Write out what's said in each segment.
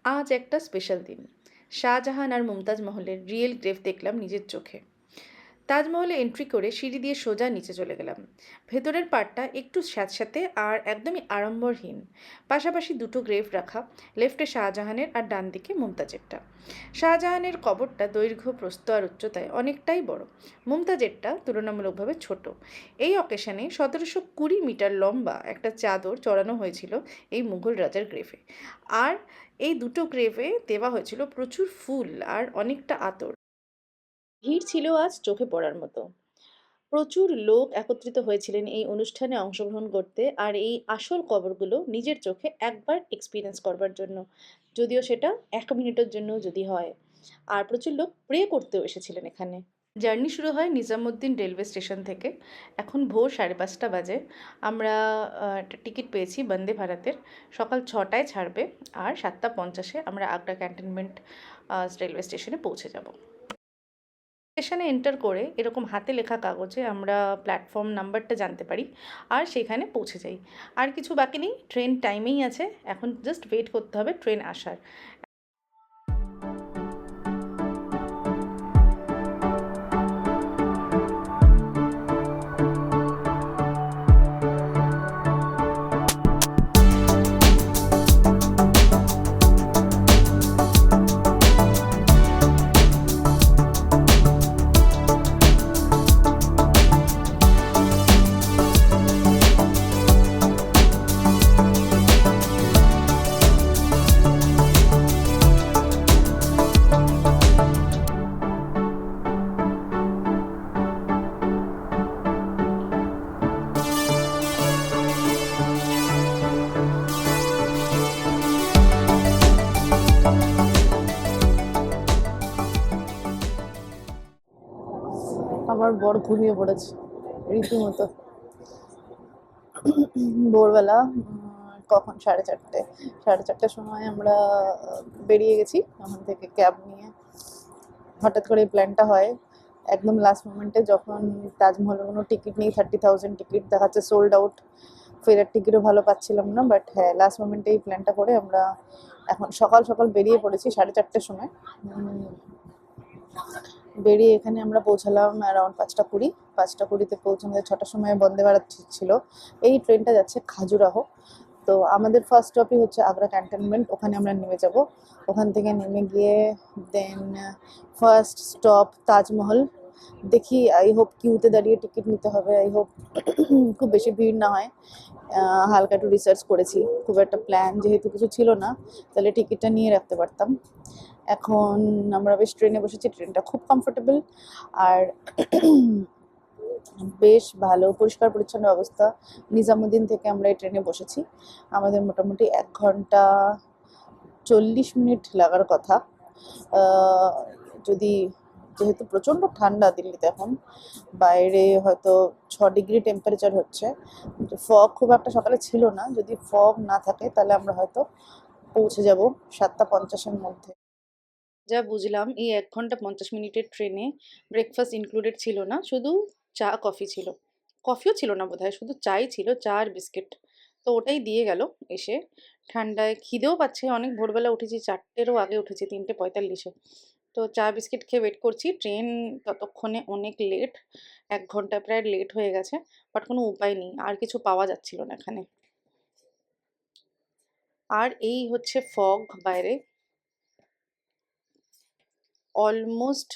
আজ একটা স্পেশাল দিন। শাহজাহান আর মুমতাজ মহলের রিয়েল গ্রেভ দেখলাম নিজের চোখে। তাজমহলে এন্ট্রি করে সিঁড়ি দিয়ে সোজা নিচে চলে গেলাম। ভেতরের পার্টটা একটু স্যাঁতস্যাঁতে আর একদমই আড়ম্বরহীন। পাশাপাশি দুটো গ্রেভ রাখা, লেফটে শাহজাহানের আর ডান দিকে মুমতাজেরটা। শাহজাহানের কবরটা দৈর্ঘ্য, প্রস্থ আর উচ্চতায় অনেকটাই বড়। মুমতাজেরটা তুলনামূলকভাবে ছোট। এই অকেশনে 1720 মিটার লম্বা একটা চাদর চড়ানো হয়েছিল এই মুঘল রাজার গ্রেভে। আর এই দুটো গ্রেভে দেওয়া হয়েছিল প্রচুর ফুল আর অনেকটা আতর। ভিড় ছিল আজ চোখে পড়ার মতো। প্রচুর লোক একত্রিত হয়েছিলেন এই অনুষ্ঠানে অংশগ্রহণ করতে আর এই আসল কবরগুলো নিজের চোখে একবার এক্সপিরিয়েন্স করবার জন্য, যদিও সেটা 1 মিনিটের জন্য যদি হয়। আর প্রচুর লোক প্রে করতেও এসেছিলেন এখানে। জার্নি শুরু হয় নিজামুদ্দিন রেলওয়ে স্টেশন থেকে। এখন ভোর 5:30 বাজে। আমরা একটা টিকিট পেয়েছি বন্দে ভারতের। সকাল 6টায় ছাড়বে আর 7:50-এ আমরা আগ্রা ক্যান্টনমেন্ট রেলওয়ে স্টেশনে পৌঁছে যাব। স্টেশনে এন্টার করে এরকম হাতে লেখা কাগজে আমরা প্ল্যাটফর্ম নাম্বারটা জানতে পারি আর সেখানে পৌঁছে যাই। আর কিছু বাকি নেই, ট্রেন টাইমেই আছে। এখন জাস্ট ওয়েট করতে হবে ট্রেন আসার। আমার বর ঘুমিয়ে পড়েছে রীতিমতো। ভোরবেলা কখন 4:30, 4:30টার সময় আমরা বেরিয়ে গেছি ওখান থেকে ক্যাব নিয়ে। হঠাৎ করে এই প্ল্যানটা হয় একদম লাস্ট মোমেন্টে, যখন তাজমহলের কোনো টিকিট নেই, 30,000 টিকিট দেখাচ্ছে সোল্ড আউট। ফেরার টিকিটও ভালো পাচ্ছিলাম না, বাট হ্যাঁ লাস্ট মোমেন্টে এই প্ল্যানটা করে আমরা এখন সকাল সকাল বেরিয়ে পড়েছি 4:30টার সময়। বেরিয়ে এখানে আমরা পৌঁছালাম অ্যারাউন্ড 5:20। 5:20-তে পৌঁছে আমাদের 6টার সময় বন্দে ভারত ছিল। এই ট্রেনটা যাচ্ছে খাজুরাহো। তো আমাদের ফার্স্ট স্টপই হচ্ছে আগ্রা ক্যান্টনমেন্ট, ওখানে আমরা নেমে যাব। ওখান থেকে নেমে গিয়ে দেন ফার্স্ট স্টপ তাজমহল। দেখি, আই হোপ কিউতে দাঁড়িয়ে টিকিট নিতে হবে, আই হোপ খুব বেশি ভিড় না হয়। হালকা একটু রিসার্চ করেছি, খুব একটা প্ল্যান যেহেতু কিছু ছিল না, তাহলে টিকিটটা নিয়ে রাখতে পারতাম। এখন আমরা বেশ ট্রেনে বসেছি, ট্রেনটা খুব কমফোর্টেবল আর বেশ ভালো, পরিষ্কার পরিচ্ছন্ন অবস্থা। নিজামুদ্দিন থেকে আমরা এই ট্রেনে বসেছি। আমাদের মোটামুটি 1 ঘন্টা 40 মিনিট লাগার কথা। যদি যেহেতু প্রচণ্ড ঠান্ডা দিল্লিতে এখন, বাইরে হয়তো 6 ডিগ্রি টেম্পারেচার হচ্ছে, ফগ খুব একটা সকালে ছিল না। যদি ফগ না থাকে তাহলে আমরা হয়তো পৌঁছে যাব 7:50-এর মধ্যে। যা বুঝলাম এই 1 ঘন্টা 50 মিনিটের ট্রেনে ব্রেকফাস্ট ইনক্লুডেড ছিল না, শুধু চা কফি ছিল। কফিও ছিল না বোধহয়, শুধু চাই ছিল, চা আর বিস্কিট। তো ওটাই দিয়ে গেল এসে। ঠান্ডায় খিদেও পাচ্ছে, অনেক ভোরবেলা উঠেছি, 4টেরও আগে উঠেছি, 3:45-এ। তো চা বিস্কিট খেয়ে ওয়েট করছি। ট্রেন ততক্ষণে অনেক লেট, 1 ঘন্টা প্রায় লেট হয়ে গেছে। বাট কোনো উপায় নেই, আর কিছু পাওয়া যাচ্ছিল না এখানে। আর এই হচ্ছে ফগ বাইরে। অলমোস্ট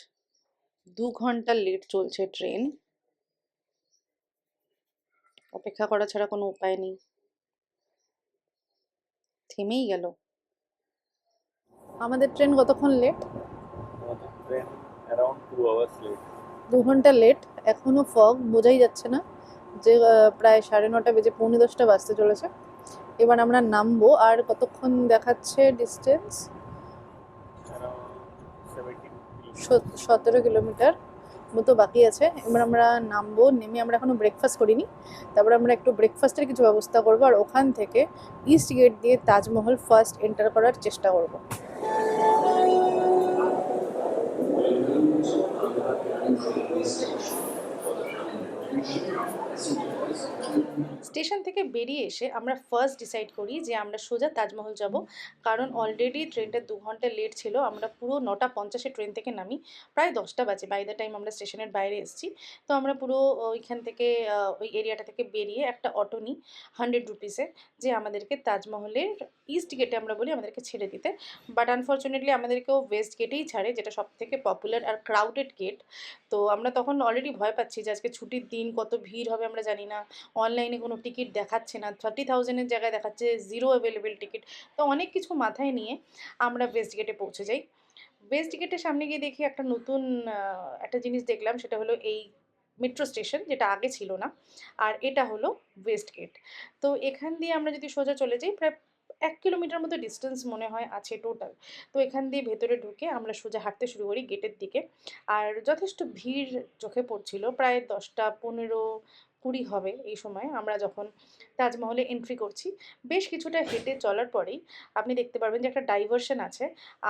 2 ঘন্টা লেট চলছে ট্রেন। অপেক্ষা করা ছাড়া কোনো উপায় নেই। থেমেই গেল। আমাদের ট্রেন কতক্ষণ লেট? আমাদের ট্রেন অ্যারাউন্ড 2 আওয়ার্স লেট। 2 ঘন্টা লেট। এখনো ফগ, বোঝাই যাচ্ছে না যে প্রায় 9:30 বেজে 9:45 বাজতে চলেছে। এবার আমরা নামবো। আর কতক্ষণ দেখাচ্ছে ডিস্টেন্স? অ্যারাউন্ড 17 কিলোমিটার মতো বাকি আছে। এবার আমরা নামবো। নেমে আমরা এখনো ব্রেকফাস্ট করিনি, তারপরে আমরা একটু ব্রেকফাস্টের কিছু ব্যবস্থা করবো আর ওখান থেকে ইস্ট গেট দিয়ে তাজমহল ফার্স্ট এন্টার করার চেষ্টা করব। স্টেশন থেকে বেরিয়ে এসে আমরা ফার্স্ট ডিসাইড করি যে আমরা সোজা তাজমহল যাব, কারণ অলরেডি ট্রেনটা 2 ঘন্টা লেট ছিল। আমরা পুরো 9:50-এ ট্রেন থেকে নামি, প্রায় 10টা বাজে বাই দ্য টাইম আমরা স্টেশনের বাইরে এসেছি। তো আমরা পুরো ওইখান থেকে ওই এরিয়াটা থেকে বেরিয়ে একটা অটো নিই 100 রুপিসে, যে আমাদেরকে তাজমহলের ইস্ট গেটে আমরা বলি আমাদেরকে ছেড়ে দিতে। বাট আনফর্চুনেটলি আমাদেরকেও ওয়েস্ট গেটেই ছাড়ে, যেটা সব থেকে পপুলার আর ক্রাউডেড গেট। তো আমরা তখন অলরেডি ভয় পাচ্ছি যে আজকে ছুটির দিন, কত ভিড় হবে আমরা জানি না। অনলাইনে কোনো টিকিট দেখাচ্ছে না, 30,000-এর জায়গায় দেখাচ্ছে 0 অ্যাভেলেবেল টিকিট। তো অনেক কিছু মাথায় নিয়ে আমরা ওয়েস্ট গেটে পৌঁছে যাই। ওয়েস্ট গেটের সামনে গিয়ে দেখি একটা নতুন একটা জিনিস দেখলাম, সেটা হলো এই মেট্রো স্টেশন, যেটা আগে ছিল না। আর এটা হলো ওয়েস্ট গেট। তো এখান দিয়ে আমরা যদি সোজা চলে যাই, প্রায় 1 কিলোমিটার মতো ডিস্টেন্স মনে হয় আছে টোটাল। তো এখান দিয়ে ভেতরে ঢুকে আমরা সোজা হাঁটতে শুরু করি গেটের দিকে। আর যথেষ্ট ভিড় চোখে পড়ছিল, প্রায় 10টা 15 20 হবে এই সময় আমরা যখন তাজমহলে এন্ট্রি করছি। বেশ কিছুটা হেঁটে চলার পরেই আপনি দেখতে পারবেন যে একটা ডাইভারশন আছে।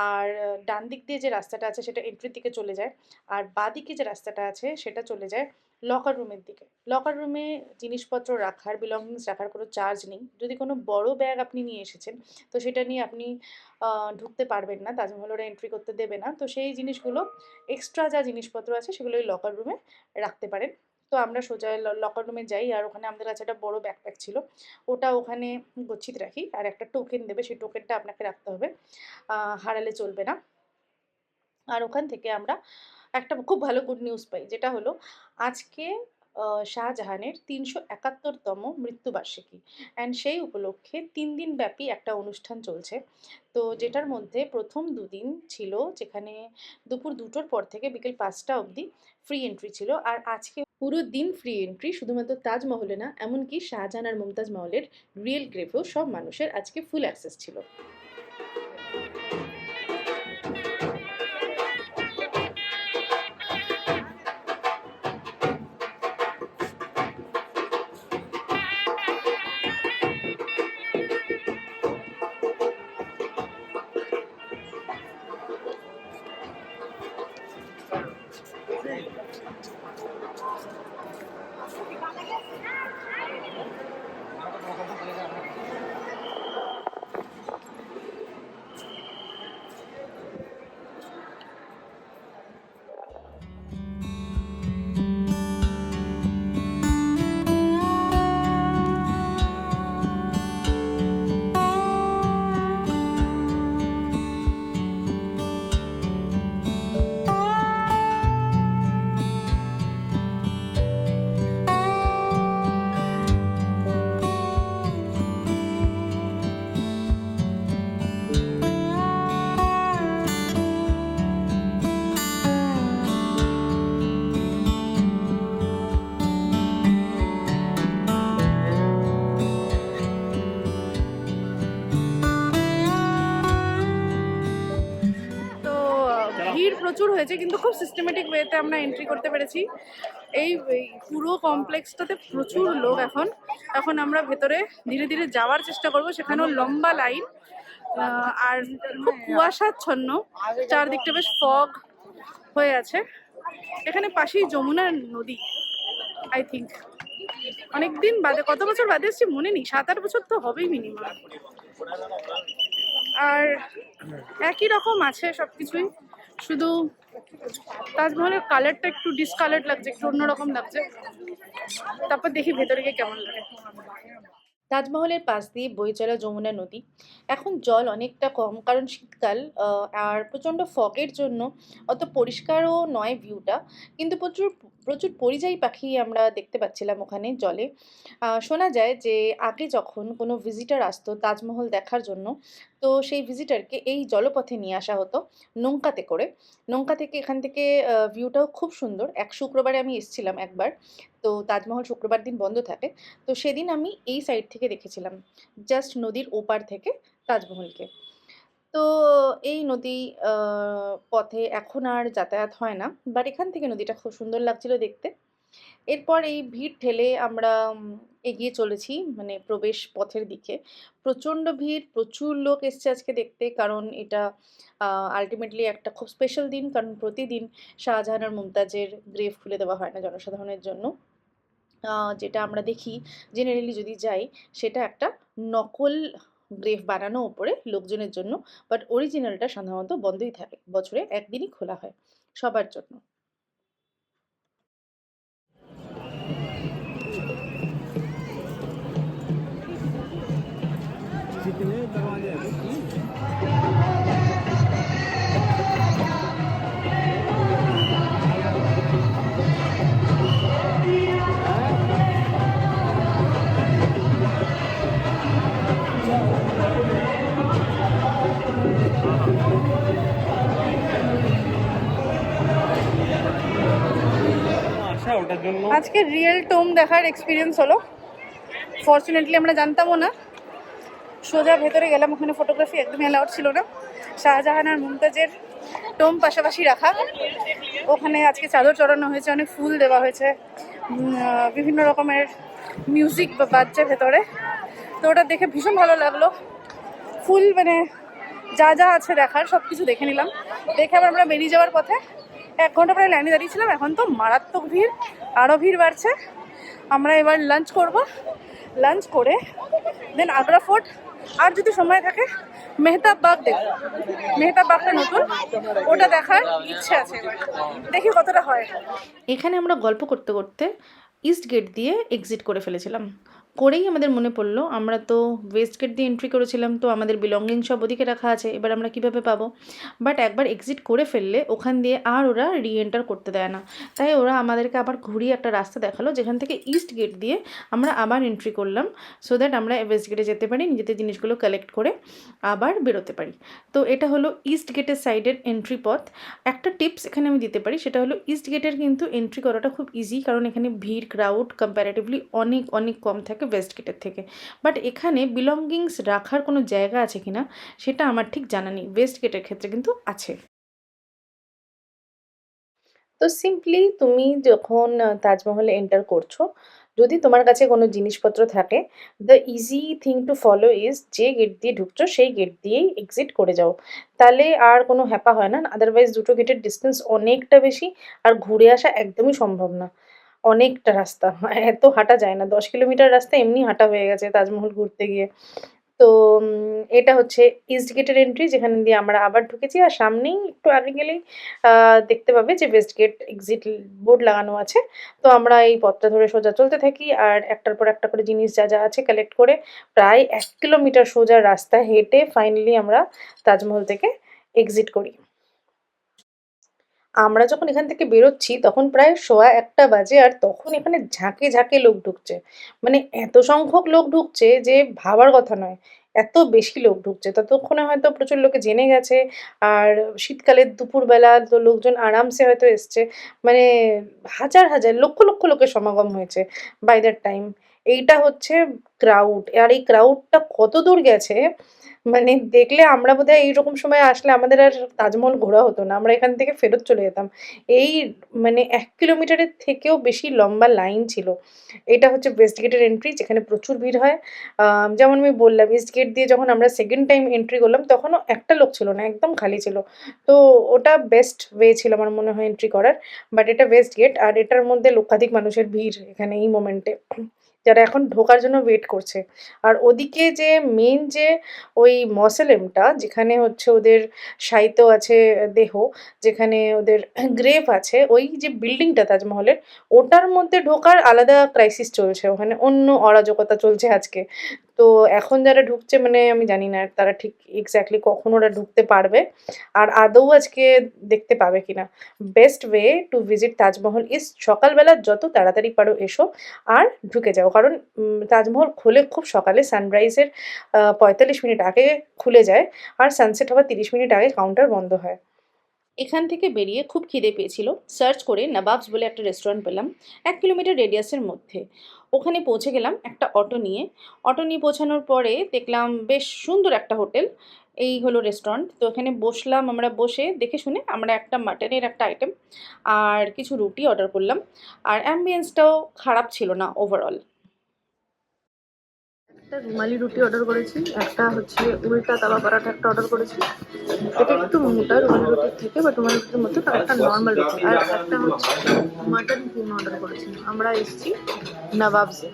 আর ডান দিক দিয়ে যে রাস্তাটা আছে সেটা এন্ট্রির দিকে চলে যায়, আর বাঁ দিকে যে রাস্তাটা আছে সেটা চলে যায় লকার রুমের দিকে। লকার রুমে জিনিসপত্র রাখার, বিলঙ্গিংস রাখার কোনো চার্জ নেই। যদি কোনো বড় ব্যাগ আপনি নিয়ে এসেছেন, তো সেটা নিয়ে আপনি ঢুকতে পারবেন না, তাজমহল ওরা এন্ট্রি করতে দেবে না। তো সেই জিনিসগুলো, এক্সট্রা যা জিনিসপত্র আছে সেগুলো ওই লকার রুমে রাখতে পারেন। তো আমরা সোজা লকার রুমে যাই, আর ওখানে আমাদের কাছে একটা বড় ব্যাকপ্যাক ছিল, ওটা ওখানে গচ্ছিত রাখি। আর একটা টোকেন দেবে, সেই টোকেনটা আপনাকে রাখতে হবে, হারালে চলবে না। আর ওখান থেকে আমরা একটা খুব ভালো গুড নিউজ পাই, যেটা হলো আজকে শাহজাহানের 371তম মৃত্যুবার্ষিকী। অ্যান্ড সেই উপলক্ষে 3 দিন ব্যাপী একটা অনুষ্ঠান চলছে। তো যেটার মধ্যে প্রথম 2 দিন ছিল, যেখানে দুপুর 2টোর পর থেকে বিকেল 5টা অবধি ফ্রি এন্ট্রি ছিল। আর আজকে পুরো দিন ফ্রি এন্ট্রি, শুধুমাত্র তাজমহলে না, এমনকি শাহজাহান আর মুমতাজ মহলের রিয়েল গ্রেভেও সব মানুষের আজকে ফুল অ্যাক্সেস ছিল। তো ভিড় প্রচুর হয়েছে, কিন্তু খুব সিস্টেমেটিক ওয়েতে আমরা এন্ট্রি করতে পেরেছি। এই পুরো কমপ্লেক্সটাতে প্রচুর লোক এখন। এখন আমরা ভেতরে ধীরে ধীরে যাওয়ার চেষ্টা করব, সেখানেও লম্বা লাইন। আর খুব কুয়াশাচ্ছন্ন, চারদিকটা বেশ ফগ হয়ে আছে। এখানে পাশেই যমুনা নদী, আই থিঙ্ক। অনেকদিন বাদে, কত বছর বাদে এসেছি মনে নেই, 7-8 বছর তো হবেই মিনিমাম। আর একই রকম আছে সব কিছুই, শুধু তাজমহলের কালারটা একটু ডিসকালার্ড লাগছে, একটু অন্যরকম লাগছে। তারপর দেখি ভেতরে গিয়ে কেমন লাগে। তাজমহলের পাশ দিয়ে বয়ে চলা যমুনা নদী। এখন জল অনেকটা কম, কারণ শীতকাল, আর প্রচণ্ড ফগের জন্য অত পরিষ্কারও নয় ভিউটা। কিন্তু প্রচুর প্রচুর পরিযায়ী পাখি আমরা দেখতে পাচ্ছিলাম ওখানে জলে। শোনা যায় যে আগে যখন কোনো ভিজিটার আসতো তাজমহল দেখার জন্য, তো সেই ভিজিটারকে এই জলপথে নিয়ে আসা হতো নৌকাতে করে। নৌকা থেকে, এখান থেকে ভিউটাও খুব সুন্দর। এক শুক্রবারে আমি এসেছিলাম একবার, তো তাজমহল শুক্রবার দিন বন্ধ থাকে। তো সেদিন আমি এই সাইড থেকে দেখেছিলাম, জাস্ট নদীর ওপার থেকে তাজমহলকে। তো এই নদী পথে এখন আর যাতায়াত হয় না, বাট এখান থেকে নদীটা খুব সুন্দর লাগছিল দেখতে। এরপর এই ভিড় ঠেলে আমরা এগিয়ে চলেছি মানে প্রবেশ পথের দিকে। প্রচণ্ড ভিড়, প্রচুর লোক এসছে আজকে দেখতে, কারণ এটা আলটিমেটলি একটা খুব স্পেশাল দিন, কারণ প্রতিদিন শাহজাহান আর মুমতাজের গ্রেভ খুলে দেওয়া হয় না জনসাধারণের জন্য। যেটা আমরা দেখি জেনারেলি যদি যাই, সেটা একটা নকল গ্রেভ বানানো ওপরে লোকজনের জন্য, বাট অরিজিনালটা সাধারণত বন্ধই থাকে, বছরে একদিনই খোলা হয় সবার জন্য। कितने दरवाजे हैं? আশা ওটার জন্য আজকে রিয়েল টোম দেখার এক্সপিরিয়েন্স হলো। ফর্চুনেটলি আমরা জানতামও না। সোজা ভেতরে গেলাম, ওখানে ফটোগ্রাফি একদমই অ্যালাউড ছিল না। শাহজাহান আর মুমতাজের টোম পাশাপাশি রাখা। ওখানে আজকে চাদর চড়ানো হয়েছে, অনেক ফুল দেওয়া হয়েছে, বিভিন্ন রকমের মিউজিক বাজছে ভেতরে। তো ওটা দেখে ভীষণ ভালো লাগলো। ফুল মানে যা যা আছে দেখার সব কিছু দেখে নিলাম। দেখে আবার আমরা বেরিয়ে যাওয়ার পথে 1 ঘন্টা প্রায় লাইনে দাঁড়িয়েছিলাম। এখন তো মারাত্মক ভিড়, আরও ভিড় বাড়ছে। আমরা এবার লাঞ্চ করব, লাঞ্চ করে দেন আগ্রা ফোর্ট, আর যদি সময় থাকে মেহতাব বাগ দেখব। মেহতাব বাগটা নতুন, ওটা দেখার ইচ্ছে আছে, এবার দেখি কতটা হয়। এখানে আমরা গল্প করতে করতে ইস্ট গেট দিয়ে এক্সিট করে ফেলেছিলাম। করেই আমাদের মনে পড়লো আমরা তো ওয়েস্ট গেট দিয়ে এন্ট্রি করেছিলাম, তো আমাদের বিলঙ্গিং সব ওদিকে রাখা আছে, এবার আমরা কিভাবে পাবো? বাট একবার এক্সিট করে ফেললে ওখান দিয়ে আর ওরা রিএন্টার করতে দেয় না। তাই ওরা আমাদেরকে আবার ঘুরিয়ে একটা রাস্তা দেখালো, যেখান থেকে ইস্ট গেট দিয়ে আমরা আবার এন্ট্রি করলাম, সো দ্যাট আমরা ওয়েস্ট গেটে যেতে পারি, নিজেদের জিনিসগুলো কালেক্ট করে আবার বেরোতে পারি। তো এটা হলো ইস্ট গেটের সাইডের এন্ট্রি পথ। একটা টিপস এখানে আমি দিতে পারি, সেটা হলো ইস্ট গেটের কিন্তু এন্ট্রি করাটা খুব ইজি, কারণ এখানে ভিড় ক্রাউড কম্প্যারেটিভলি অনেক অনেক কম থাকে ওয়েস্ট গেটের থেকে। বাট এখানে বিলঙ্গিংস রাখার কোনো জায়গা আছে কিনা সেটা আমার ঠিক জানা নেই, ওয়েস্ট গেটের ক্ষেত্রে কিন্তু আছে। তো সিম্পলি তুমি যখন তাজমহলে এন্টার করছো, যদি তোমার কাছে কোনো জিনিসপত্র থাকে, the easy thing to follow is যে গেট দিয়ে ঢুকছো সেই গেট দিয়েই এক্সিট করে যাও। তাহলে আর কোনো হ্যাপা হয় না। আদারওয়াইজ দুটো গেটের ডিস্টেন্স অনেকটা বেশি, আর ঘুরে আসা একদমই সম্ভব না। অনেকটা রাস্তা, এত হাঁটা যায় না। 10 কিলোমিটার রাস্তা এমনি হাঁটা হয়ে গেছে তাজমহল ঘুরতে গিয়ে। তো এটা হচ্ছে ইস্ট গেটের এন্ট্রি, যেখানে দিয়ে আমরা আবার ঢুকেছি। আর সামনেই একটু আগে গেলেই দেখতে পাবে যে ওয়েস্ট গেট এক্সিট বোর্ড লাগানো আছে। তো আমরা এই পথটা ধরে সোজা চলতে থাকি, আর একটার পর একটা করে জিনিস যা যা আছে কালেক্ট করে প্রায় 1 কিলোমিটার সোজা রাস্তা হেঁটে ফাইনালি আমরা তাজমহল থেকে এক্সিট করি। আমরা যখন এখান থেকে বেরোচ্ছি তখন প্রায় 1:15 বাজে, আর তখন এখানে ঝাঁকে ঝাঁকে লোক ঢুকছে। মানে এত সংখ্যক লোক ঢুকছে যে ভাবার কথা নয়। এত বেশি লোক ঢুকছে। ততক্ষণে হয়তো প্রচুর লোকে জেনে গেছে। আর শীতকালের দুপুরবেলা তো লোকজন আরামসে হয়তো এসছে। মানে হাজার হাজার লক্ষ লক্ষ লোকের সমাগম হয়েছে বাই দ্যাট টাইম। এইটা হচ্ছে ক্রাউড। আর এই ক্রাউডটা কতদূর গেছে, মানে দেখলে আমরা বোধহয় এইরকম সময় আসলে আমাদের আর তাজমহল ঘোরা হতো না। আমরা এখান থেকে ফেরত চলে যেতাম। এই মানে 1 কিলোমিটারের থেকেও বেশি লম্বা লাইন ছিল। এটা হচ্ছে ওয়েস্ট গেটের এন্ট্রি, যেখানে প্রচুর ভিড় হয়। যেমন আমি বললাম ইস্ট গেট দিয়ে যখন আমরা সেকেন্ড টাইম এন্ট্রি করলাম তখনও একটা লোক ছিল না, একদম খালি ছিল। তো ওটা বেস্ট ওয়ে ছিল আমার মনে হয় এন্ট্রি করার। বাট এটা ওয়েস্ট গেট, আর এটার মধ্যে লক্ষাধিক মানুষের ভিড় এখানে এই মোমেন্টে, যারা এখন ঢোকার জন্য ওয়েট করছে। আর ওদিকে যে মেইন যে ওই মসলেমটা, যেখানে হচ্ছে ওদের শায়িত আছে দেহ, যেখানে ওদের গ্রেভ আছে, ওই যে বিল্ডিংটা তাজমহলের, ওটার মধ্যে ঢোকার আলাদা ক্রাইসিস চলছে। ওখানে অন্য অরাজকতা চলছে আজকে। তো এখন যারা ঢুকছে মানে আমি জানি না তারা ঠিক এক্স্যাক্টলি কখন ওরা ঢুকতে পারবে, আর আদৌ আজকে দেখতে পাবে কিনা। Best way to visit Taj Mahal is সকালবেলা যত তাড়াতাড়ি পারো এসো আর ঢুকে যাও। কারণ তাজমহল খোলে খুব সকালে, সানরাইজের 45 মিনিট আগে খুলে যায়, আর সানসেট হওয়ার 30 মিনিট আগে কাউন্টার বন্ধ হয়। এখান থেকে বেরিয়ে খুব খিদে পেয়েছিল। সার্চ করে নবাবস বলে একটা রেস্টুরেন্ট পেলাম 1 কিলোমিটার রেডিয়াসের মধ্যে। ওখানে পৌঁছে গেলাম একটা অটো নিয়ে। অটো নিয়ে পৌঁছানোর পরে দেখলাম বেশ সুন্দর একটা হোটেল, এই হলো রেস্টুরেন্ট। তো এখানে বসলাম, আমরা বসে দেখে শুনে আমরা একটা মাটনের একটা আইটেম আর কিছু রুটি অর্ডার করলাম। আর অ্যাম্বিয়েন্সটাও খারাপ ছিল না ওভারঅল। একটা রুমালি রুটি অর্ডার করেছি, একটা হচ্ছে উল্টা তাওয়া পরাঠা একটা অর্ডার করেছি। এটা একটু মোটা রুমালি রুটির থেকে, বাট রুমালি রুটির মধ্যে একটা নর্মাল রুটি, আর একটা হচ্ছে মাটন কিমা অর্ডার করেছি। আমরা এসেছি নবাবসে।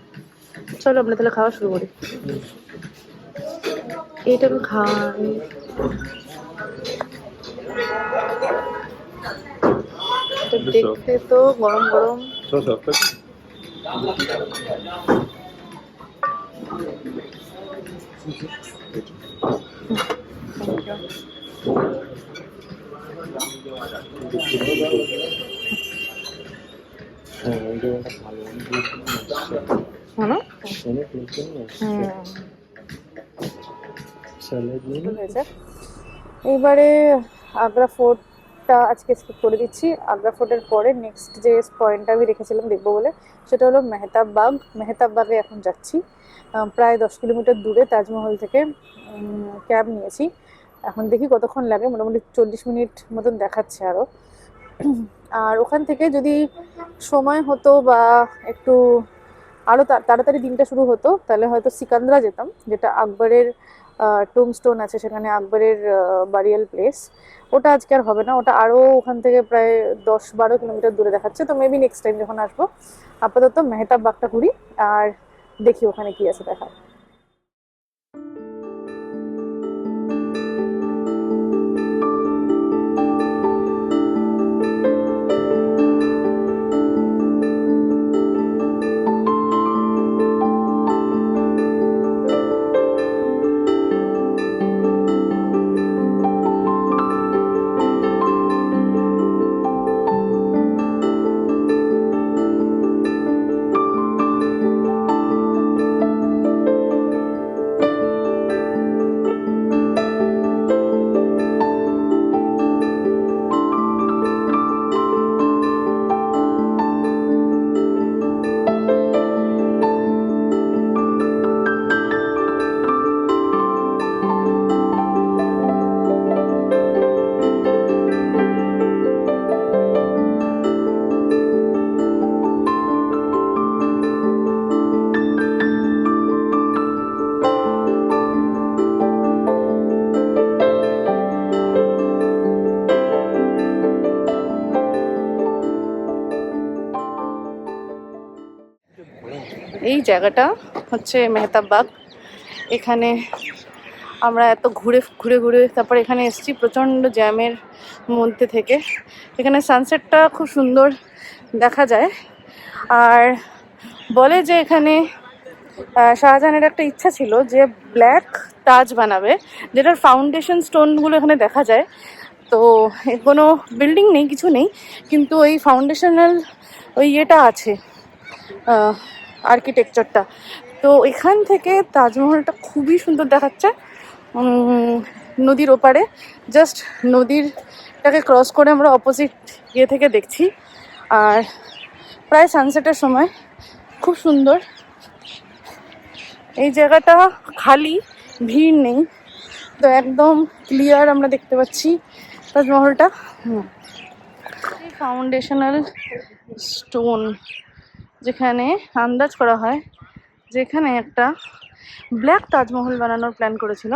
চলো আমরা তাহলে খাওয়া শুরু করি। এইটা আমি খাই। দেখতে তো গরম গরম। এবারে আগ্রা ফোর্টটা আজকে স্কিপ করে দিচ্ছি। আগ্রা ফোর্টের পরে নেক্সট যে পয়েন্টটা আমি রেখেছিলাম দেখবো বলে, সেটা হলো মেহতাব বাগ। মেহতাব বাগে এখন যাচ্ছি, প্রায় 10 কিলোমিটার দূরে তাজমহল থেকে। ক্যাব নিয়েছি, এখন দেখি কতক্ষণ লাগে, মোটামুটি 40 মিনিট মতন দেখাচ্ছে আরও। আর ওখান থেকে যদি সময় হতো বা একটু আরও তাড়াতাড়ি দিনটা শুরু হতো, তাহলে হয়তো সিকান্দ্রা যেতাম, যেটা আকবরের টুমস্টোন আছে সেখানে, আকবরের বারিয়াল প্লেস। ওটা আজকে আর হবে না, ওটা আরও ওখান থেকে প্রায় 10-12 কিলোমিটার দূরে দেখাচ্ছে। তো মেবি নেক্সট টাইম যখন আসবো। আপাতত মেহতাব বাগটা ঘুরি আর দেখি ওখানে কি আছে দেখার। এই জায়গাটা হচ্ছে মেহতাব বাগ। এখানে আমরা এত ঘুরে ঘুরে ঘুরে তারপর এখানে এসেছি প্রচণ্ড জ্যামের মধ্যে থেকে। এখানে সানসেটটা খুব সুন্দর দেখা যায়। আর বলে যে এখানে শাহজাহানের একটা ইচ্ছা ছিল যে ব্ল্যাক তাজ বানাবে, যেটার ফাউন্ডেশন স্টোনগুলো এখানে দেখা যায়। তো কোনো বিল্ডিং নেই, কিছু নেই, কিন্তু ওই ফাউন্ডেশনাল ওই ইয়েটা আছে, আর্কিটেকচারটা। তো এখান থেকে তাজমহলটা খুবই সুন্দর দেখাচ্ছে নদীর ওপারে। জাস্ট নদীরটাকে ক্রস করে আমরা অপোজিট ইয়ে থেকে দেখছি। আর প্রায় সানসেটের সময় খুব সুন্দর। এই জায়গাটা খালি, ভিড় নেই, তো একদম ক্লিয়ার আমরা দেখতে পাচ্ছি তাজমহলটা। ফাউন্ডেশনাল স্টোন, যেখানে আন্দাজ করা হয় যেখানে একটা ব্ল্যাক তাজমহল বানানোর প্ল্যান করেছিল,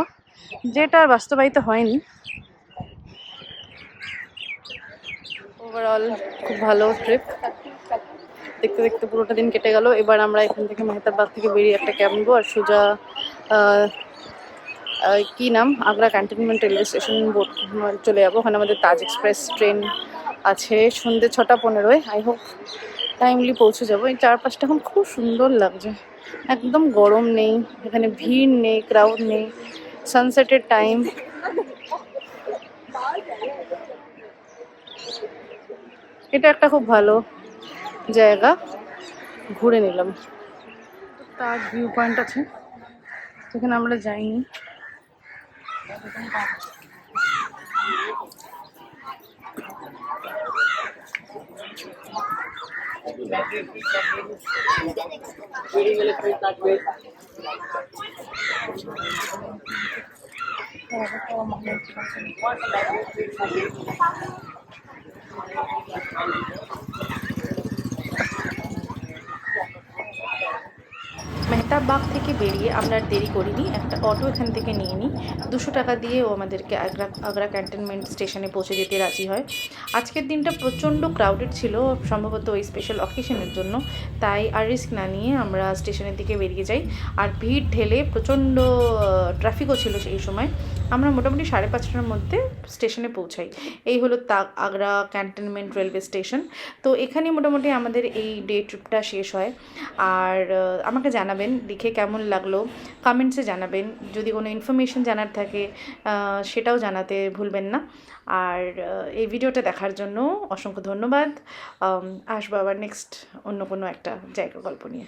যেটা আর বাস্তবায়িত হয়নি। ওভারঅল খুব ভালো ট্রিপ, দেখতে দেখতে পুরোটা দিন কেটে গেল। এবার আমরা এখান থেকে মেহতাব বাগ থেকে বেরিয়ে একটা ক্যাব নেবো আর সোজা কি নাম, আগ্রা ক্যান্টনমেন্ট রেলওয়ে স্টেশন চলে যাবো। ওখানে আমাদের তাজ এক্সপ্রেস ট্রেন আছে সন্ধ্যে 6:15। আই হোপ টাইমলি পৌঁছে যাবো। এই চারপাশটা এখন খুব সুন্দর লাগছে, একদম গরম নেই, এখানে ভিড় নেই, ক্রাউড নেই, সানসেটের টাইম। এটা একটা খুব ভালো জায়গা, ঘুরে নিলাম। তাজ ভিউ পয়েন্ট আছে, সেখানে আমরা যাইনি। বাগ থেকে বেরিয়ে আমরা আর দেরি করিনি, একটা অটো এখান থেকে নিয়ে নিই। 200 টাকা দিয়ে ও আমাদেরকে আগ্রা ক্যান্টনমেন্ট স্টেশনে পৌঁছে যেতে রাজি হয়। আজকের দিনটা প্রচণ্ড ক্রাউডেড ছিল, সম্ভবত ওই স্পেশাল অকেশনের জন্য, তাই আর রিস্ক না নিয়ে আমরা স্টেশনের দিকে বেরিয়ে যাই। আর ভিড় ঠেলে প্রচণ্ড ট্রাফিকও ছিল সেই সময়। আমরা মোটামুটি 5:30টার মধ্যে স্টেশনে পৌঁছাই। এই হলো আগ্রা ক্যান্টনমেন্ট রেলওয়ে স্টেশন। তো এখানে মোটামুটি আমাদের এই ডে ট্রিপটা শেষ হয়। আর আমাকে জানাবেন দেখে কেমন লাগলো, কমেন্টসে জানাবেন। যদি কোনো ইনফরমেশন জানার থাকে সেটাও জানাতে ভুলবেন না। আর এই ভিডিওটা দেখার জন্য অসংখ্য ধন্যবাদ। আসবো আবার নেক্সট অন্য কোনো একটা জায়গার গল্প নিয়ে।